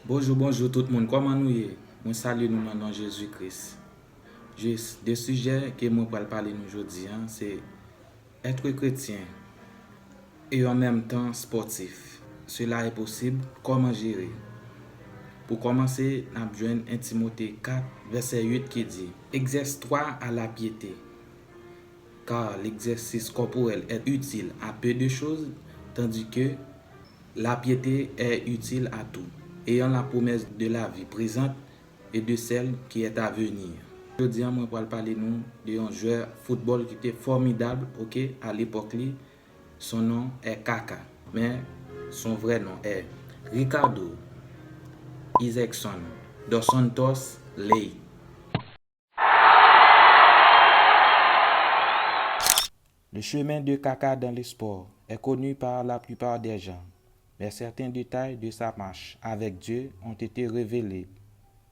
Bonjour, bonjour tout le monde. Comment nous y est? Moi salue nous dans le nom de Jésus-Christ. Des sujets que moi vais parler nous aujourd'hui, c'est être chrétien et en même temps sportif. Cela est possible. Comment gérer? Pour commencer, nous avons besoin 1 Timothée 4, verset 8 qui dit: Exerce-toi à la piété, car l'exercice corporel est utile à peu de choses, tandis que la piété est utile à tout, ayant la promesse de la vie présente et de celle qui est à venir. Aujourd'hui, moi, je vais parler nous d'un joueur de football qui était formidable, ok, à l'époque. Son nom est Kaka, mais son vrai nom est Ricardo Isaacson dos Santos Ley. Le chemin de Kaka dans le sport est connu par la plupart des gens, mais certains détails de sa marche avec Dieu ont été révélés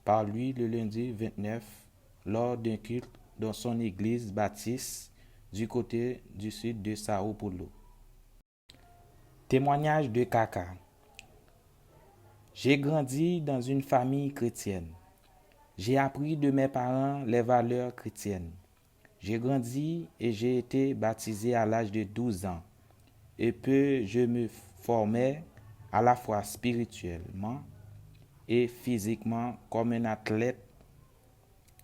par lui le lundi 29 lors d'un culte dans son église baptiste du côté du sud de Sao Paulo. Témoignage de Kaka. J'ai grandi dans une famille chrétienne. J'ai appris de mes parents les valeurs chrétiennes. J'ai grandi et j'ai été baptisé à l'âge de 12 ans. Et puis je me formais à la fois spirituellement et physiquement comme un athlète,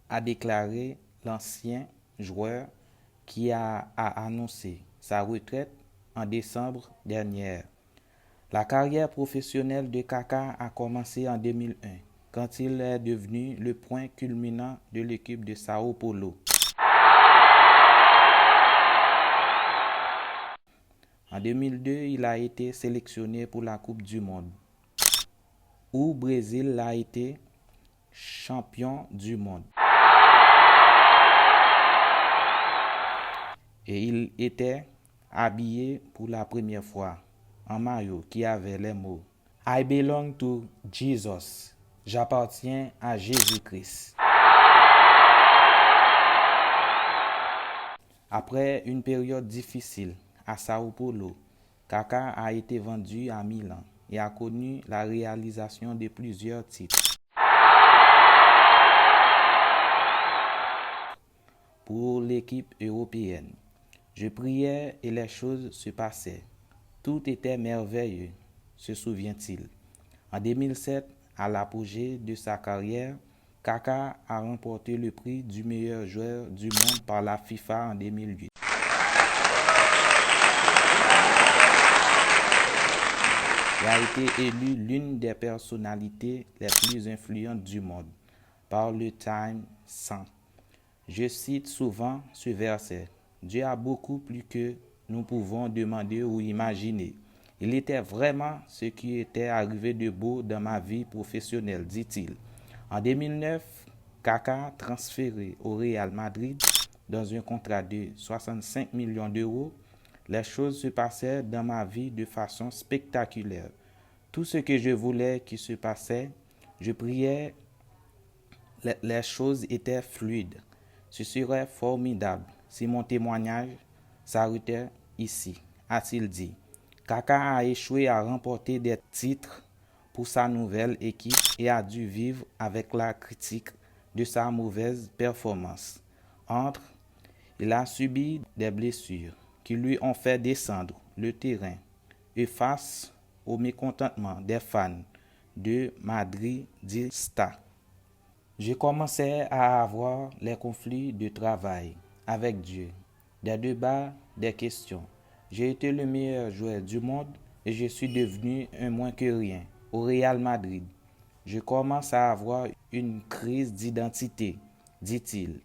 a déclaré l'ancien joueur qui a annoncé sa retraite en décembre dernier. La carrière professionnelle de Kaka a commencé en 2001, quand il est devenu le point culminant de l'équipe de Sao Paulo. En 2002, il a été sélectionné pour la Coupe du Monde, où Brésil a été champion du monde. Et il était habillé pour la première fois en maillot qui avait les mots I belong to Jesus. J'appartiens à Jésus-Christ. Après une période difficile à Sao Paulo, Kaka a été vendu à Milan et a connu la réalisation de plusieurs titres. Pour l'équipe européenne, je priais et les choses se passaient. Tout était merveilleux, se souvient-il. En 2007, à l'apogée de sa carrière, Kaka a remporté le prix du meilleur joueur du monde par la FIFA en 2008. Il a été élu l'une des personnalités les plus influentes du monde par le Time 100. Je cite souvent ce verset. Dieu a beaucoup plus que nous pouvons demander ou imaginer. Il était vraiment ce qui était arrivé de beau dans ma vie professionnelle, dit-il. En 2009, Kaka, transféré au Real Madrid dans un contrat de 65 millions d'euros, les choses se passaient dans ma vie de façon spectaculaire. Tout ce que je voulais qui se passait, je priais, les choses étaient fluides. Ce serait formidable si mon témoignage s'arrêtait ici, a-t-il dit. Kaka a échoué à remporter des titres pour sa nouvelle équipe et a dû vivre avec la critique de sa mauvaise performance. Il a subi des blessures qui lui ont fait descendre le terrain et face au mécontentement des fans de Madridista. Je commençais à avoir les conflits de travail avec Dieu, des débats, des questions. J'ai été le meilleur joueur du monde et je suis devenu un moins que rien au Real Madrid. Je commence à avoir une crise d'identité, dit-il.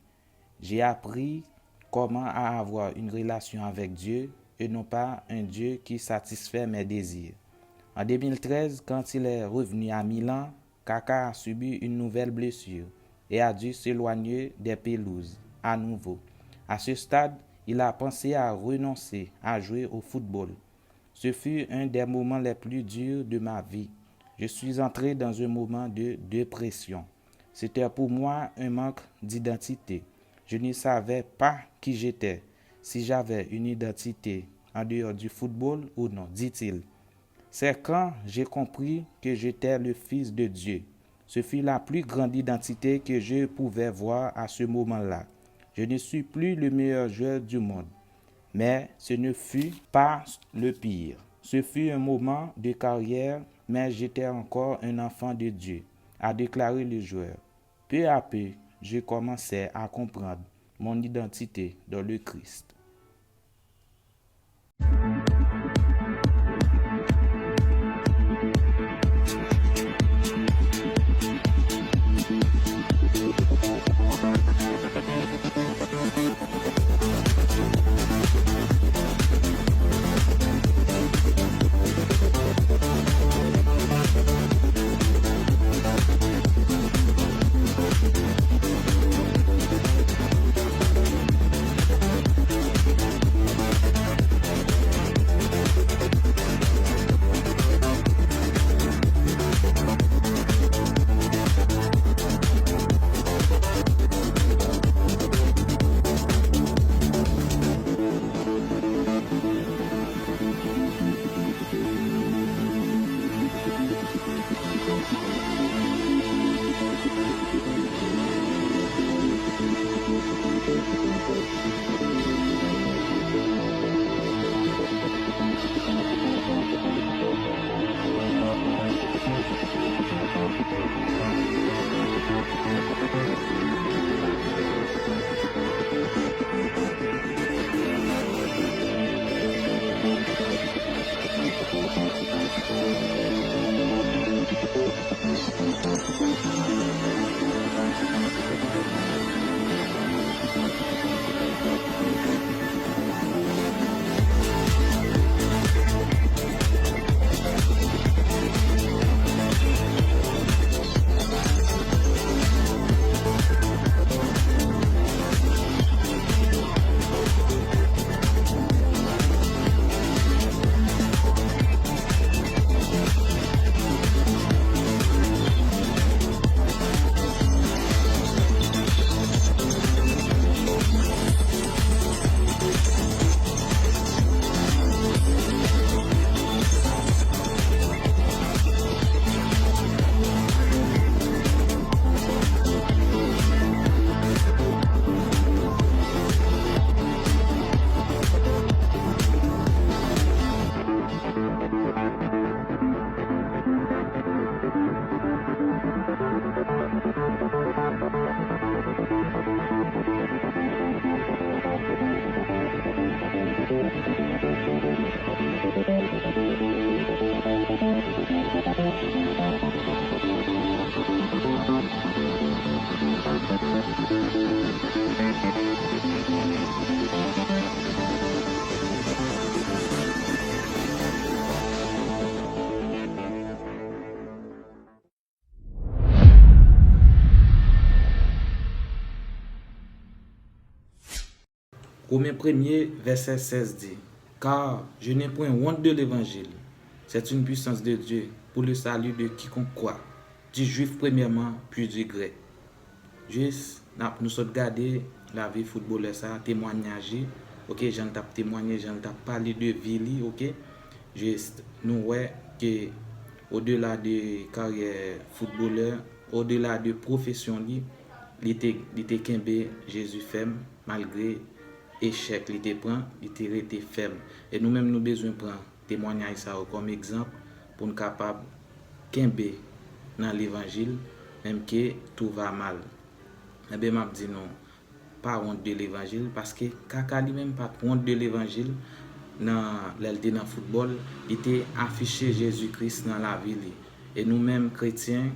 J'ai appris comment avoir une relation avec Dieu et non pas un Dieu qui satisfait mes désirs. En 2013, quand il est revenu à Milan, Kaka a subi une nouvelle blessure et a dû s'éloigner des pelouses à nouveau. À ce stade, il a pensé à renoncer à jouer au football. Ce fut un des moments les plus durs de ma vie. Je suis entré dans un moment de dépression. C'était pour moi un manque d'identité. Je ne savais pas qui j'étais, si j'avais une identité en dehors du football ou non, dit-il. C'est quand j'ai compris que j'étais le Fils de Dieu. Ce fut la plus grande identité que je pouvais voir à ce moment-là. Je ne suis plus le meilleur joueur du monde, mais ce ne fut pas le pire. Ce fut un moment de carrière, mais j'étais encore un enfant de Dieu, a déclaré le joueur. Peu à peu, je commençais à comprendre mon identité dans le Christ. Romains 1er, verset 16 dit, car je n'ai point honte de l'évangile. C'est une puissance de Dieu pour le salut de quiconque croit, du juif premièrement, puis du grec. Juste, nous sommes regardé la vie footballeur, ça, témoignage, ok, j'en tape témoigné, j'en tape parlé de vie, ok. Juste, nous voyons que au-delà de carrière footballeur, au-delà de profession, il était Kembe, Jésus ferme, malgré échec, il était prend, il était ferme. Et nous-mêmes, nous besoin prendre témoignage ça comme exemple pour nous capable Kembe dans l'évangile, même que tout va mal. Eh bien, m'a dit non, pas honte de l'évangile, parce que Kaka lui-même pas honte de l'évangile. Dans le football, il était affiché Jésus-Christ dans la ville. Et nous-mêmes, chrétiens,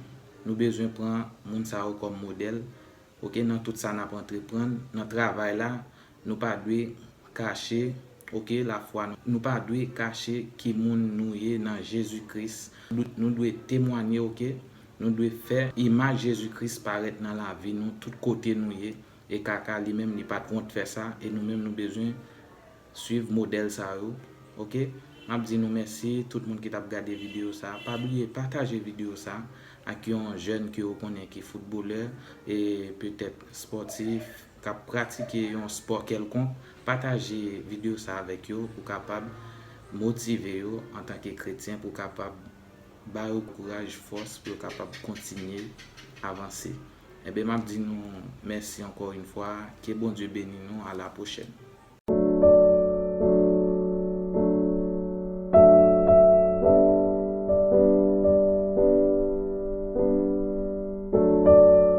nous besoin prendre moun sa comme modèle. Ok, dans tout ça, nous entreprendre. Dans le travail là, nous pas dû cacher, ok, la foi. Nous pas dû cacher qui moun nous est dans Jésus-Christ. Nous devons témoigner, ok. Nous devons faire image Jésus-Christ paraître dans la vie, nous, tout côté nous est. Et Kaka lui-même n'est pas honte de faire ça. Et nous-mêmes, nous besoin suivre modèle ça. Ok? Je dis nous merci tout le monde qui t'a regardé vidéo ça. Pas oublier partager vidéo ça avec un jeune qui connaît qui est footballeur et peut-être sportif qui a pratiqué un sport quelconque. Partagez vidéo ça avec eux pour capable motive yo en tant que chrétien pour capable ba yo courage, force pour capable continuer avancer. Et bien m'a dit nous merci encore une fois, que bon Dieu bénisse nous, à la prochaine.